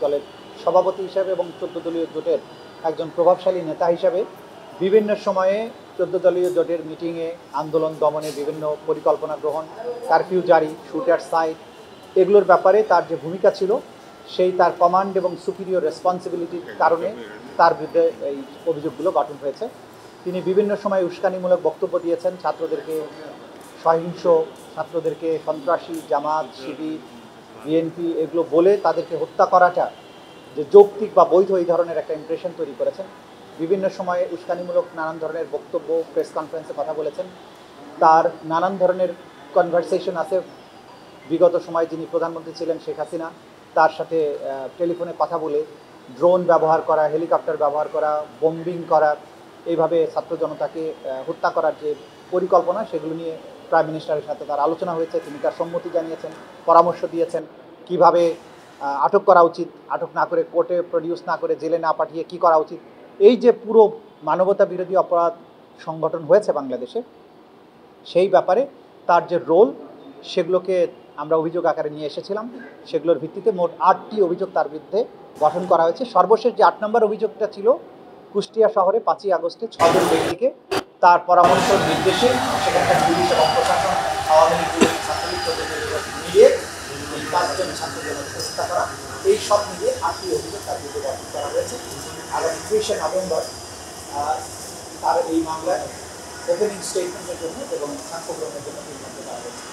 দলের সভাপতি হিসাবে এবং 14 দলীয় জোটের একজন প্রভাবশালী নেতা হিসাবে বিভিন্ন সময়ে 14 দলীয় জোটের মিটিংয়ে আন্দোলন দমনে বিভিন্ন পরিকল্পনা গ্রহণ, কারফিউ জারি, শুটার সাইট, এগুলোর ব্যাপারে তার যে ভূমিকা ছিল সেই তার কমান্ড এবং সুপিরিয়র রেসপন্সিবিলিটির কারণে তার বিরুদ্ধে এই অভিযোগগুলো গঠন হয়েছে। তিনি বিভিন্ন সময় উস্কানিমূলক বক্তব্য দিয়েছেন, ছাত্রদেরকে সহিংস, ছাত্রদেরকে সন্ত্রাসী, জামাত, শিবির, বিএনপি এগুলো বলে তাদেরকে হত্যা করাটা যে যৌক্তিক বা বৈধ এই ধরনের একটা ইমপ্রেশন তৈরি করেছেন। বিভিন্ন সময়ে উস্কানিমূলক নানান ধরনের বক্তব্য, প্রেস কনফারেন্সে কথা বলেছেন। তার নানান ধরনের কনভারসেশন আছে। বিগত সময়ে যিনি প্রধানমন্ত্রী ছিলেন শেখ হাসিনা, তার সাথে টেলিফোনে কথা বলে ড্রোন ব্যবহার করা, হেলিকপ্টার ব্যবহার করা, বোম্বিং করা, এইভাবে ছাত্র জনতাকে হত্যা করার যে পরিকল্পনা, সেগুলো নিয়ে প্রাইম মিনিস্টারের সাথে তার আলোচনা হয়েছে। তিনি তার সম্মতি জানিয়েছেন, পরামর্শ দিয়েছেন কিভাবে আটক করা উচিত, আটক না করে কোর্টে প্রডিউস না করে জেলে না পাঠিয়ে কি করা উচিত। এই যে পুরো মানবতা বিরোধী অপরাধ সংগঠন হয়েছে বাংলাদেশে, সেই ব্যাপারে তার যে রোল, সেগুলোকে আমরা অভিযোগ আকারে নিয়ে এসেছিলাম। সেগুলোর ভিত্তিতে মোট 8টি অভিযোগ তার বিরুদ্ধে গঠন করা হয়েছে। সর্বশেষ যে 8 নম্বর অভিযোগটা ছিল, কুষ্টিয়া শহরে 5ই আগস্টে 6 জন ব্যক্তিকে তার পরামর্শ নির্দেশে সেখানকার পুলিশ এবং প্রশাসন, আওয়ামী লীগ, ছাত্রলীগ মিলিয়ে 5 জন ছাত্রদের হত্যা করা, এই সব মিলিয়ে 8টি অভিযোগ তার বিরুদ্ধে গঠন করা হয়েছে। আগামী 30শে নভেম্বর তার এই মামলায় ওপেনিং স্টেটমেন্টের জন্য এবং সাক্ষ্য গ্রহণের জন্য সিদ্ধান্ত করা হয়েছে।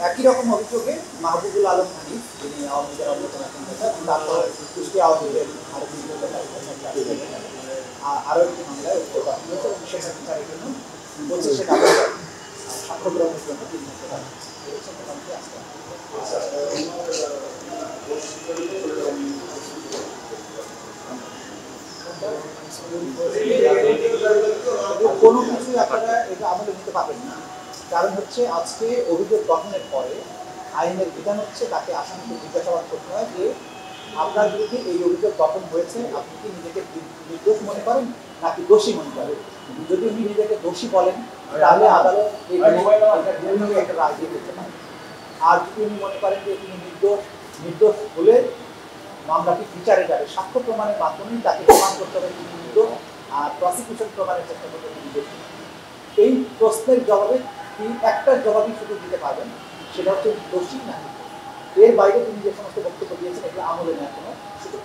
একই রকম অভিযোগে মাহবুবুল আলম হানিফ, যিনি আওয়ামী লীগের অন্যতম একজন নেতা, তারপর কুষ্টিয়া আওয়ামী লীগের আরও একটি মামলায় অভিযোগ করা হয়েছে এবং সেখানে তার জন্য 25শে নভেম্বর সাক্ষ্য গ্রহণের জন্য সিদ্ধান্ত করা হয়েছে। কোনো কিছুই আপনারা এটা আমলে নিতে পারবেন না। কারণ হচ্ছে আজকে অভিযোগ গঠনের পরে আইনের বিধান হচ্ছে তাকে আসামিকে জিজ্ঞাসাবাদ করতে হয় যে আপনার বিরুদ্ধে এই অভিযোগ গঠন হয়েছে, আপনি কি নিজেকে নির্দোষ মনে করেন নাকি দোষী মনে করেন। যদি উনি নিজেকে দোষী বলেন তাহলে আদালত একটা রায় দিয়ে দিতে পারেন। আর যদি উনি মনে করেন যে তিনি নির্দোষ হলে মামলাটি বিচারে যাবে, সাক্ষ্য প্রমাণের মাধ্যমেই তাকে প্রমাণ করতে হবে তিনি নির্দোষ, আর প্রসিকিউশন প্রমাণের চেষ্টা করতে তিনি দোষী। এই প্রশ্নের জবাবে তিনি একটা জবাবই শুধু দিতে পারবেন, সেটা হচ্ছে দোষী নাকি। এর বাইরে তিনি যে সমস্ত বক্তব্য দিয়েছেন এগুলো আমলে নেওয়ার কোনো সুযোগ